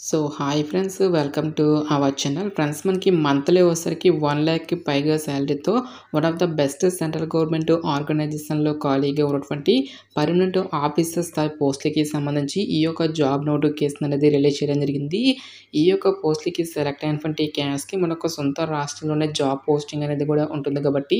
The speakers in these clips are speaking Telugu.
So hi friends, welcome to our channel. Friends, మనకి మంత్లీ వచ్చేసరికి 1,00,000కి పైగా శాలరీతో one of the best central government ఆర్గనైజేషన్లో ఖాళీగా ఉన్నటువంటి పర్మనెంట్ ఆఫీసర్ స్థాయి పోస్టులకి సంబంధించి ఈ యొక్క జాబ్ నోటిఫికేషన్ అనేది రిలీజ్ చేయడం జరిగింది. ఈ యొక్క పోస్టులకి సెలెక్ట్ అయినటువంటి క్యాండిడేట్స్కి మనకు సొంత రాష్ట్రంలోనే జాబ్ పోస్టింగ్ అనేది కూడా ఉంటుంది కాబట్టి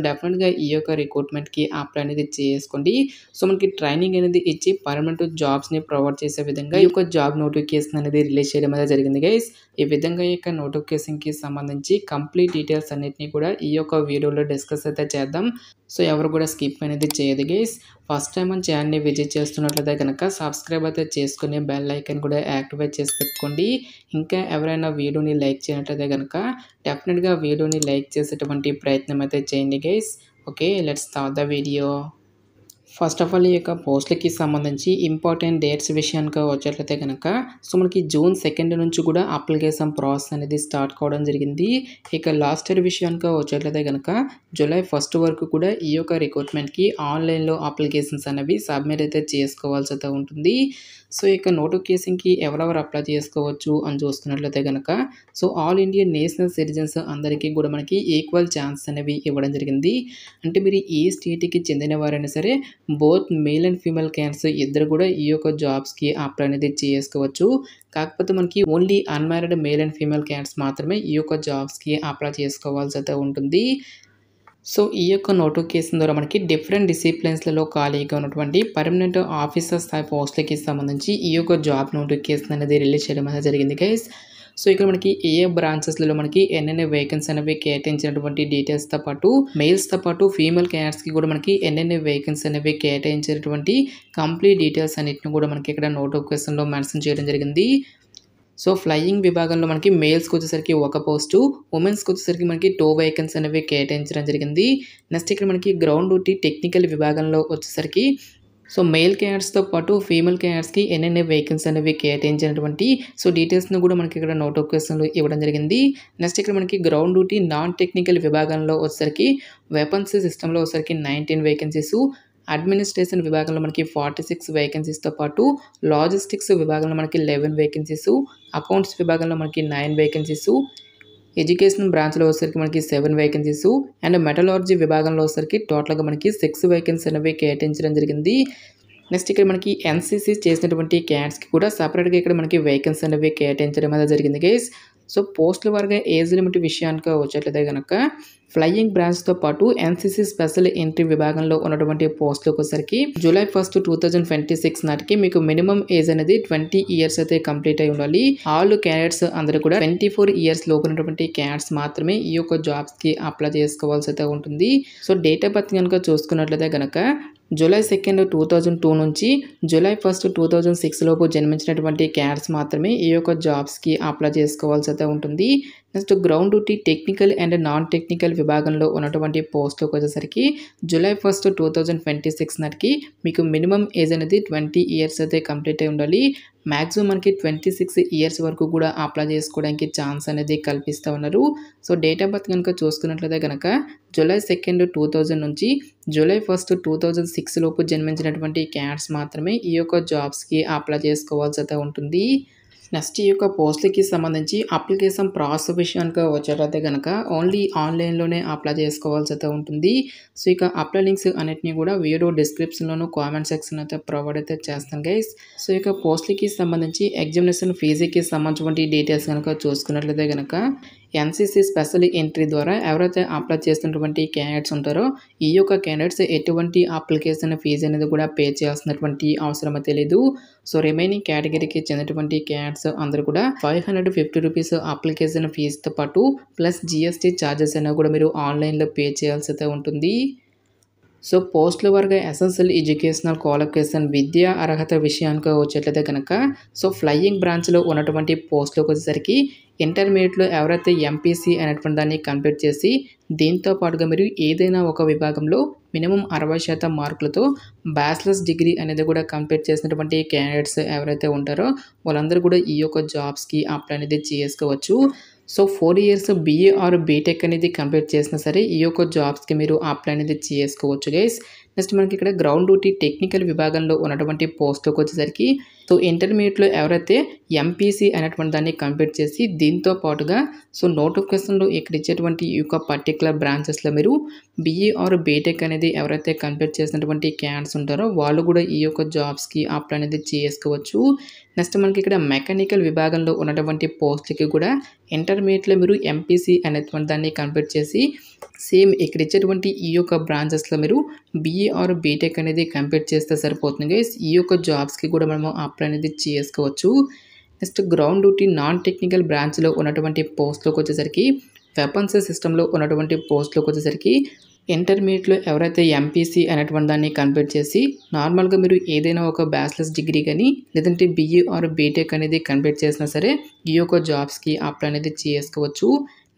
డెఫినెట్గా ఈ యొక్క రిక్రూట్మెంట్కి అప్లై అనేది చేసుకోండి. సో మనకి ట్రైనింగ్ అనేది ఇచ్చి పర్మనెంట్ జాబ్స్ని ప్రొవైడ్ చేసే విధంగా ఈ యొక్క జాబ్ నోటిఫికేషన్ అనేది రిలీజ్ చేయడం అనేది జరిగింది గైస్. ఈ విధంగా ఈ యొక్క నోటిఫికేషన్కి సంబంధించి కంప్లీట్ డీటెయిల్స్ అన్నిటిని కూడా ఈ యొక్క వీడియోలో డిస్కస్ అయితే చేద్దాం. సో ఎవరు కూడా స్కిప్ అనేది చేయదు గైస్. ఫస్ట్ టైం మన ఛానల్ని విజిట్ చేస్తున్నట్లయితే కనుక సబ్స్క్రైబ్ అయితే చేసుకుని బెల్ ఐకాన్ కూడా యాక్టివేట్ చేసి పెట్టుకోండి. ఇంకా ఎవరైనా వీడియోని లైక్ చేయనట్లయితే కనుక డెఫినెట్గా వీడియోని లైక్ చేసేటువంటి ప్రయత్నం అయితే చేయండి guys. Okay, let's start the video. First of all ఈ యొక్క పోస్టులకి సంబంధించి ఇంపార్టెంట్ డేట్స్ విషయానికి వచ్చేట్లయితే కనుక మనకి June 2 నుంచి కూడా అప్లికేషన్ ప్రాసెస్ అనేది స్టార్ట్ కావడం జరిగింది. ఇక లాస్ట్ ఇయర్ విషయానికి వచ్చేట్లయితే కనుక July 1 వరకు కూడా ఈ యొక్క రిక్రూట్మెంట్కి ఆన్లైన్లో అప్లికేషన్స్ అనేవి సబ్మిట్ అయితే చేసుకోవాల్సి అయితే ఉంటుంది. సో ఇక నోటిఫికేషన్కి ఎవరెవరు అప్లై చేసుకోవచ్చు అని చూస్తున్నట్లయితే కనుక ఆల్ ఇండియా నేషనల్ సిటిజన్స్ అందరికీ కూడా మనకి ఈక్వల్ ఛాన్స్ అనేవి ఇవ్వడం జరిగింది. అంటే మీరు ఏ స్టేట్కి చెందిన వారైనా సరే both male and female candidates ఇద్దరు కూడా ఈ యొక్క జాబ్స్కి అప్లై అనేది చేసుకోవచ్చు. కాకపోతే మనకి only unmarried male and female candidates మాత్రమే ఈ యొక్క జాబ్స్కి అప్లై చేసుకోవాల్సి అయితే ఉంటుంది. సో ఈ యొక్క నోటిఫికేషన్ ద్వారా మనకి డిఫరెంట్ డిసిప్లిన్స్లలో ఖాళీగా ఉన్నటువంటి పర్మనెంట్ ఆఫీసర్ స్థాయి పోస్టులకి సంబంధించి ఈ యొక్క జాబ్ నోటిఫికేషన్ అనేది రిలీజ్ చేయడం అనేది జరిగింది గైస్. సో ఇక్కడ మనకి ఏ బ్రాంచెస్లలో మనకి ఎన్నెన్ని వేకెన్సీ అనేవి కేటాయించినటువంటి డీటెయిల్స్తో పాటు మెయిల్స్తో పాటు ఫీమేల్ క్యాండిడేట్స్కి కూడా మనకి ఎన్నెన్ని వేకెన్సీ అనేవి కేటాయించినటువంటి కంప్లీట్ డీటెయిల్స్ అన్నిటిని కూడా మనకి ఇక్కడ నోటిఫికేషన్లో మెన్షన్ చేయడం జరిగింది. సో ఫ్లయింగ్ విభాగంలో మనకి మేల్స్కి వచ్చేసరికి ఒక పోస్టు, ఉమెన్స్కి వచ్చేసరికి మనకి 2 వేకెన్సీ అనేవి కేటాయించడం జరిగింది. నెక్స్ట్ ఇక్కడ మనకి గ్రౌండ్ డ్యూటీ టెక్నికల్ విభాగంలో వచ్చేసరికి మెయిల్ క్యాండిడేట్స్తో పాటు ఫీమేల్ క్యాండిడేట్స్కి ఎన్నెన్ని వేకెన్సీ అనేవి కేటాయించినటువంటి డీటెయిల్స్ను కూడా మనకి ఇక్కడ నోటిఫికేషన్లో ఇవ్వడం జరిగింది. నెక్స్ట్ ఇక్కడ మనకి గ్రౌండ్ డ్యూటీ నాన్ టెక్నికల్ విభాగంలో వచ్చేసరికి వెపన్స్ సిస్టంలో వచ్చేసరికి 19 వేకెన్సీస్, అడ్మినిస్ట్రేషన్ విభాగంలో మనకి 46 వేకెన్సీస్తో పాటు లాజిస్టిక్స్ విభాగంలో మనకి 11 వేకెన్సీస్, అకౌంట్స్ విభాగంలో మనకి 9 వేకెన్సీస్, ఎడ్యుకేషన్ బ్రాంచ్లో వచ్చేసరికి మనకి 7 వేకెన్సీస్ అండ్ మెటలాలజీ విభాగంలో వచ్చేసరికి టోటల్గా మనకి 6 వేకెన్సీ అనేవి కేటాయించడం జరిగింది. నెక్స్ట్ ఇక్కడ మనకి ఎన్సీసీ చేసినటువంటి క్యాండిడేట్స్కి కూడా సపరేట్గా ఇక్కడ మనకి వేకెన్సీ అనేవి కేటాయించడం అనేది జరిగింది గైస్. పోస్టుల వారిగా ఏజ్ లిమిట్ విషయానికి వచ్చేట్లయితే కనుక ఫ్లయింగ్ బ్రాంచ్తో పాటు ఎన్సీసీ స్పెషల్ ఎంట్రీ విభాగంలో ఉన్నటువంటి పోస్టులకు వచ్చేసరికి July 1, 2026 నాటికి మీకు మినిమం ఏజ్ అనేది 20 ఇయర్స్ అయితే కంప్లీట్ అయి ఉండాలి. ఆల్ క్యాండిడేట్స్ అందరూ కూడా 24 ఇయర్స్ లోపు ఉన్నటువంటి క్యాండిడేట్స్ మాత్రమే ఈ యొక్క జాబ్స్కి అప్లై చేసుకోవాల్సి అయితే ఉంటుంది. డేట్ ఆఫ్ బర్త్ కనుక చూసుకున్నట్లయితే కనుక July 2, 2002 నుంచి July 1, 2006 లోపు జన్మించినటువంటి క్యాండిడేట్స్ మాత్రమే ఈ యొక్క జాబ్స్కి అప్లై చేసుకోవాల్సి అయితే ఉంటుంది. Next ground duty technical and non technical విభాగంలో ఉన్నటువంటి పోస్టులకు వచ్చేసరికి July 1, 2026 నాటికి మీకు మినిమం ఏజ్ అనేది 20 ఇయర్స్ అయితే కంప్లీట్ అయి ఉండాలి. మ్యాక్సిమం మనకి 26 ఇయర్స్ వరకు కూడా అప్లై చేసుకోవడానికి ఛాన్స్ అనేది కల్పిస్తూ ఉన్నారు. డేట్ ఆఫ్ బర్త్ కనుక చూసుకున్నట్లయితే కనుక July 2, 2000 నుంచి July 1, 2006 లోపు జన్మించినటువంటి క్యాండిడేట్స్ మాత్రమే ఈ యొక్క జాబ్స్కి అప్లై చేసుకోవాల్సి అయితే ఉంటుంది. నెక్స్ట్ ఈ యొక్క పోస్టులకి సంబంధించి అప్లికేషన్ ప్రాసెస్ విషయానికి వచ్చేటైతే కనుక ఓన్లీ ఆన్లైన్లోనే అప్లై చేసుకోవాల్సి అయితే ఉంటుంది. ఇక అప్లై లింక్స్ అన్నిటిని కూడా వీడియో డిస్క్రిప్షన్లోను కామెంట్ సెక్షన్ అయితే ప్రొవైడ్ అయితే చేస్తాను గైస్. ఇక పోస్టులకి సంబంధించి ఎగ్జామినేషన్ ఫీజుకి సంబంధించిన డీటెయిల్స్ కనుక చూసుకున్నట్లయితే కనుక ఎన్సీసీ స్పెషల్ ఎంట్రీ ద్వారా ఎవరైతే అప్లై చేస్తున్నటువంటి క్యాండిడేట్స్ ఉంటారో ఈ యొక్క క్యాండిడేట్స్ ఎటువంటి అప్లికేషన్ ఫీజు అనేది కూడా పే చేయాల్సినటువంటి అవసరం అయితే లేదు. రిమైనింగ్ కేటగిరీకి చెందినటువంటి క్యాండిడేట్స్ అందరూ కూడా 550 రూపీస్ అప్లికేషన్ ఫీజుతో పాటు ప్లస్ GST ఛార్జెస్ అయినా కూడా మీరు ఆన్లైన్లో పే చేయాల్సి అయితే ఉంటుంది. పోస్టుల వారిగా ఎసెన్షియల్ ఎడ్యుకేషనల్ క్వాలిఫికేషన్ విద్యా అర్హత విషయానికి వచ్చేట్లయితే కనుక ఫ్లయింగ్ బ్రాంచ్లో ఉన్నటువంటి పోస్టులకు వచ్చేసరికి ఇంటర్మీడియట్లో ఎవరైతే MPC అనేటువంటి దాన్ని కంప్లీట్ చేసి దీంతో పాటుగా మీరు ఏదైనా ఒక విభాగంలో మినిమం 60% మార్కులతో బ్యాచిలర్స్ డిగ్రీ అనేది కూడా కంప్లీట్ చేసినటువంటి క్యాండిడేట్స్ ఎవరైతే ఉంటారో వాళ్ళందరూ కూడా ఈ యొక్క జాబ్స్కి అప్లై అనేది చేసుకోవచ్చు. 4 ఇయర్స్ BA ఆర్ బీటెక్ అనేది కంప్లీట్ చేసినా సరే ఈ యొక్క జాబ్స్కి మీరు అప్లై అనేది చేసుకోవచ్చు గైస్. నెక్స్ట్ మనకి ఇక్కడ గ్రౌండ్ డ్యూటీ టెక్నికల్ విభాగంలో ఉన్నటువంటి పోస్టులకు వచ్చేసరికి సో ఇంటర్మీడియట్‌లో ఎవరైతే ఎంపీసీ అనేటువంటి దాన్ని కంప్లీట్ చేసి దీంతో పాటుగా సో నోటిఫికేషన్‌లో ఇక్కడ ఇచ్చేటువంటి ఈ యొక్క పర్టిక్యులర్ బ్రాంచెస్‌లో మీరు బీఈ ఆర్ బీటెక్ అనేది ఎవరైతే కంప్లీట్ చేసినటువంటి క్యాండిడేట్స్ ఉంటారో వాళ్ళు కూడా ఈ యొక్క జాబ్స్‌కి అప్లై అనేది చేసుకోవచ్చు. నెక్స్ట్ మనకి ఇక్కడ మెకానికల్ విభాగంలో ఉన్నటువంటి పోస్ట్‌లకి కూడా ఇంటర్మీడియట్‌లో మీరు ఎంపీసీ అనేటువంటి దాన్ని కంప్లీట్ చేసి సేమ్ ఇక్కడ ఇచ్చేటువంటి ఈ యొక్క బ్రాంచెస్‌లో మీరు బీఈ ఆర్ బీటెక్ అనేది కంప్లీట్ చేస్తే సరిపోతుంది గైస్. ఈ యొక్క జాబ్స్‌కి కూడా మనము అప్లై అనేది చేసుకోవచ్చు. Next ground duty non technical బ్రాంచ్‌లో ఉన్నటువంటి పోస్ట్‌లోకి వచ్చేసరికి వెపన్స్ సిస్టమ్‌లో ఉన్నటువంటి పోస్ట్‌లోకి వచ్చేసరికి ఇంటర్మీడియట్‌లో ఎవరైతే ఎంపీసీ అనేటువంటి దాన్ని కంప్లీట్ చేసి నార్మల్‌గా మీరు ఏదైనా ఒక బ్యాచిలర్స్ డిగ్రీ కానీ లేదంటే బీఈ ఆర్ బీటెక్ అనేది కంప్లీట్ చేసినా సరే ఈ యొక్క జాబ్స్‌కి అప్లై అనేది చేసుకోవచ్చు.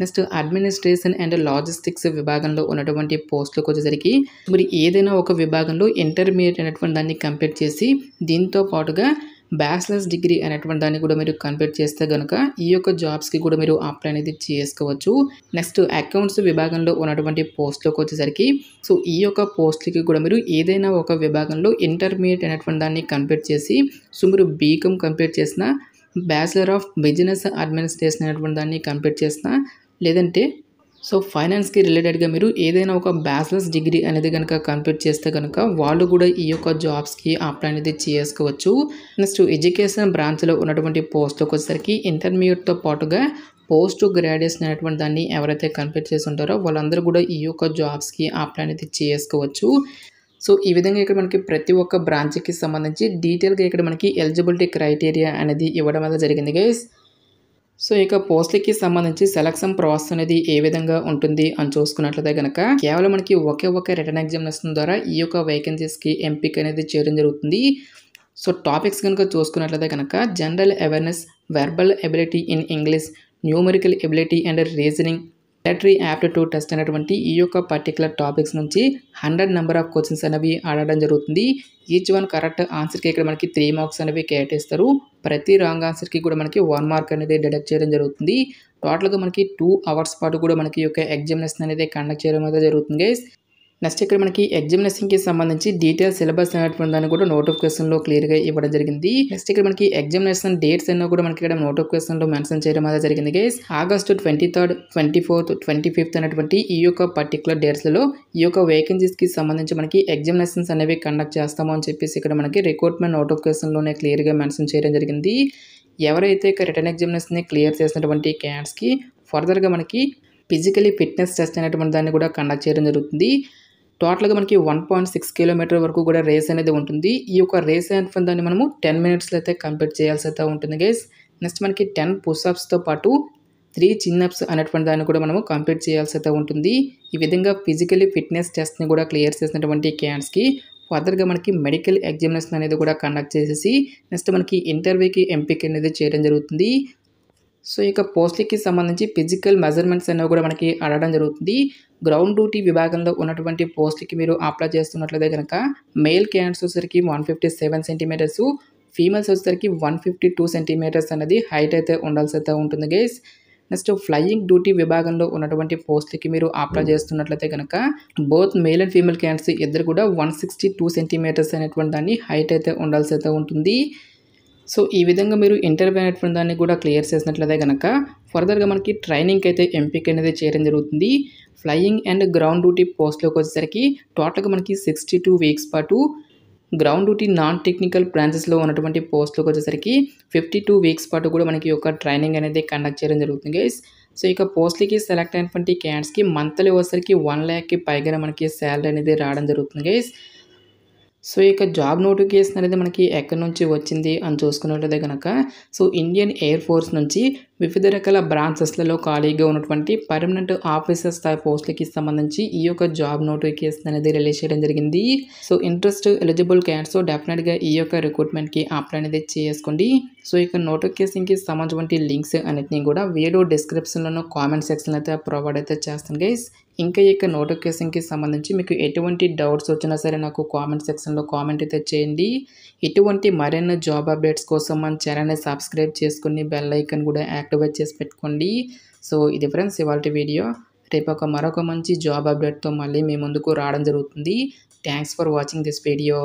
నెక్స్ట్ అడ్మినిస్ట్రేషన్ అండ్ లాజిస్టిక్స్ విభాగంలో ఉన్నటువంటి పోస్టులకు వచ్చేసరికి మీరు ఏదైనా ఒక విభాగంలో ఇంటర్మీడియట్ అనేటువంటి దాన్ని కంప్లీట్ చేసి దీంతో పాటుగా బ్యాచిలర్స్ డిగ్రీ అనేటువంటి దాన్ని కూడా మీరు కంప్లీట్ చేస్తే కనుక ఈ యొక్క జాబ్స్కి కూడా మీరు అప్లై అనేది చేసుకోవచ్చు. నెక్స్ట్ అకౌంట్స్ విభాగంలో ఉన్నటువంటి పోస్టులకు వచ్చేసరికి సో ఈ యొక్క పోస్టులకి కూడా మీరు ఏదైనా ఒక విభాగంలో ఇంటర్మీడియట్ అనేటువంటి దాన్ని కంప్లీట్ చేసి సో మీరు బీకామ్ కంప్లీట్ చేసిన బ్యాచిలర్ ఆఫ్ బిజినెస్ అడ్మినిస్ట్రేషన్ అనేటువంటి దాన్ని కంప్లీట్ చేసిన లేదంటే సో ఫైనాన్స్కి రిలేటెడ్గా మీరు ఏదైనా ఒక బ్యాచిలర్స్ డిగ్రీ అనేది కనుక కంప్లీట్ చేస్తే కనుక వాళ్ళు కూడా ఈ యొక్క జాబ్స్కి అప్లై అనేది చేసుకోవచ్చు. నెక్స్ట్ ఎడ్యుకేషన్ బ్రాంచ్లో ఉన్నటువంటి పోస్ట్లోకి వచ్చేసరికి ఇంటర్మీడియట్తో పాటుగా పోస్ట్ గ్రాడ్యుయేషన్ అనేటువంటి దాన్ని ఎవరైతే కంప్లీట్ చేసి ఉంటారో వాళ్ళందరూ కూడా ఈ యొక్క జాబ్స్కి అప్లై అనేది చేసుకోవచ్చు. సో ఈ విధంగా ఇక్కడ మనకి ప్రతి ఒక్క బ్రాంచ్కి సంబంధించి డీటెయిల్గా ఇక్కడ మనకి ఎలిజిబిలిటీ క్రైటీరియా అనేది ఇవ్వడం అనేది జరిగింది గైస్. సో ఇక పోస్ట్లకి సంబంధించి సెలక్షన్ ప్రాసెస్ అనేది ఏ విధంగా ఉంటుంది అని చూసుకున్నట్లయితే కనుక కేవలం మనకి ఒకే ఒక రిటర్న్ ఎగ్జామినేషన్ ద్వారా ఈ యొక్క వేకెన్సీస్కి ఎంపిక అనేది చేయడం జరుగుతుంది. సో టాపిక్స్ కనుక చూసుకున్నట్లయితే కనుక general awareness, verbal ability in English, numerical ability and reasoning, military aptitude test అనేటువంటి ఈ యొక్క పర్టికులర్ టాపిక్స్ నుంచి 100 నెంబర్ ఆఫ్ క్వశ్చన్స్ అనేవి అడగడం జరుగుతుంది. ఈచ్ వన్ కరెక్ట్ ఆన్సర్కి ఇక్కడ మనకి 3 మార్క్స్ అనేవి కేటాయిస్తారు. ప్రతి రాంగ్ ఆన్సర్కి కూడా మనకి 1 మార్క్ అనేది డిడక్ట్ చేయడం జరుగుతుంది. టోటల్గా మనకి 2 అవర్స్ పాటు కూడా మనకి ఈ యొక్క ఎగ్జామినేషన్ అనేది కండక్ట్ చేయడం అనేది జరుగుతుంది గైస్. నెక్స్ట్ ఇక్కడ మనకి ఎగ్జామినేషన్కి సంబంధించి డీటెయిల్ సిలబస్ అనేటువంటి దాన్ని కూడా నోటిఫికేషన్లో క్లియర్గా ఇవ్వడం జరిగింది. నెక్స్ట్ ఇక్కడ మనకి ఎగ్జామినేషన్ డేట్స్ అన్నీ కూడా మనకి ఇక్కడ నోటిఫికేషన్లో మెన్షన్ చేయడం అనేది జరిగింది guys. August 23rd, 24th, 25th అనేటువంటి ఈ యొక్క పర్టికులర్ డేట్స్లలో ఈ యొక్క వేకెన్సీస్కి సంబంధించి మనకి ఎగ్జామినేషన్స్ అనేవి కండక్ట్ చేస్తాము అని చెప్పేసి ఇక్కడ మనకి రిక్రూట్మెంట్ నోటిఫికేషన్లోనే క్లియర్గా మెన్షన్ చేయడం జరిగింది. ఎవరైతే రిటర్న్ ఎగ్జామినేషన్ని క్లియర్ చేసినటువంటి క్యాండిడేట్స్కి ఫర్దర్గా మనకి ఫిజికలీ ఫిట్నెస్ టెస్ట్ అనేటువంటి దాన్ని కూడా కండక్ట్ చేయడం జరుగుతుంది. టోటల్గా మనకి 1.6 కిలోమీటర్ వరకు కూడా రేస్ అనేది ఉంటుంది. ఈ యొక్క రేస్ అనేటువంటి దాన్ని మనము 10 మినిట్స్లో అయితే కంప్లీట్ చేయాల్సి అయితే ఉంటుంది గైస్. నెక్స్ట్ మనకి 10 పుషప్స్తో పాటు 3 చిన్అప్స్ అనేటువంటి దాన్ని కూడా మనము కంప్లీట్ చేయాల్సి అయితే ఉంటుంది. ఈ విధంగా ఫిజికలీ ఫిట్నెస్ టెస్ట్ని కూడా క్లియర్ చేసినటువంటి క్యాండిడేట్స్కి ఫర్దర్గా మనకి మెడికల్ ఎగ్జామినేషన్ అనేది కూడా కండక్ట్ చేసేసి నెక్స్ట్ మనకి ఇంటర్వ్యూకి ఎంపిక అనేది చేయడం జరుగుతుంది. సో ఇక పోస్ట్లకి సంబంధించి ఫిజికల్ మెజర్మెంట్స్ అనేవి కూడా మనకి అడగడం జరుగుతుంది. గ్రౌండ్ డ్యూటీ విభాగంలో ఉన్నటువంటి పోస్ట్కి మీరు అప్లై చేస్తున్నట్లయితే కనుక మేల్ క్యాండిడేట్స్ వచ్చేసరికి 157 సెంటీమీటర్స్, ఫీమేల్స్ వచ్చేసరికి 152 సెంటీమీటర్స్ అనేది హైట్ అయితే ఉండాల్సి అయితే ఉంటుంది గైస్. నెక్స్ట్ ఫ్లయింగ్ డ్యూటీ విభాగంలో ఉన్నటువంటి పోస్ట్కి మీరు అప్లై చేస్తున్నట్లయితే కనుక both male and female candidates ఇద్దరు కూడా 162 సెంటీమీటర్స్ అనేటువంటి దాన్ని హైట్ అయితే ఉండాల్సి అయితే ఉంటుంది. సో ఈ విధంగా మీరు ఇంటర్వ్యూ అనేటువంటి దాన్ని కూడా క్లియర్ చేసినట్లయితే కనుక ఫర్దర్గా మనకి ట్రైనింగ్కి అయితే ఎంపిక అనేది చేయడం జరుగుతుంది. ఫ్లయింగ్ అండ్ గ్రౌండ్ డ్యూటీ పోస్ట్లోకి వచ్చేసరికి టోటల్గా మనకి 62 వీక్స్ పాటు, గ్రౌండ్ డ్యూటీ నాన్ టెక్నికల్ బ్రాంచెస్లో ఉన్నటువంటి పోస్ట్లోకి వచ్చేసరికి 52 వీక్స్ పాటు కూడా మనకి ఒక ట్రైనింగ్ అనేది కండక్ట్ చేయడం జరుగుతుంది గైస్. సో ఇక పోస్ట్లకి సెలెక్ట్ అయినటువంటి క్యాండిడేట్స్కి మంత్లీ వచ్చేసరికి 1 lakh పైగా మనకి శాలరీ అనేది రావడం జరుగుతుంది గైస్. సో ఇక జాబ్ నోటిఫికేషన్ అనేది మనకి ఎక్కడి నుంచి వచ్చింది అని చూసుకున్నట్లయితే కనుక సో ఇండియన్ ఎయిర్ ఫోర్స్ నుంచి వివిధ రకాల బ్రాంచెస్లలో ఖాళీగా ఉన్నటువంటి పర్మనెంట్ ఆఫీసర్ స్థాయి పోస్టులకి సంబంధించి ఈ యొక్క జాబ్ నోటిఫికేషన్ అనేది రిలీజ్ చేయడం జరిగింది. సో ఇంట్రెస్ట్ ఎలిజిబుల్ క్యాండిడేట్స్ డెఫినెట్గా ఈ యొక్క రిక్రూట్మెంట్కి అప్లై అనేది చేసుకోండి. సో ఇక నోటిఫికేషన్కి సంబంధించిన లింక్స్ అన్నిటిని కూడా వీడియో డిస్క్రిప్షన్లోనూ కామెంట్ సెక్షన్లో అయితే ప్రొవైడ్ అయితే చేస్తాను గైస్. ఇంకా ఈ యొక్క నోటిఫికేషన్కి సంబంధించి మీకు ఎటువంటి డౌట్స్ వచ్చినా సరే నాకు కామెంట్ సెక్షన్లో కామెంట్ అయితే చేయండి. ఇటువంటి మరిన్ని జాబ్ అప్డేట్స్ కోసం మన ఛానల్ని సబ్స్క్రైబ్ చేసుకుని బెల్ ఐకాన్ కూడా యాక్టివేట్ చేసి పెట్టుకోండి. సో ఇది ఫ్రెండ్స్ ఇవాల్టి వీడియో. రేపు మరొక మంచి జాబ్ అప్డేట్తో మళ్ళీ మీ ముందుకు రావడం జరుగుతుంది. Thanks for watching this video.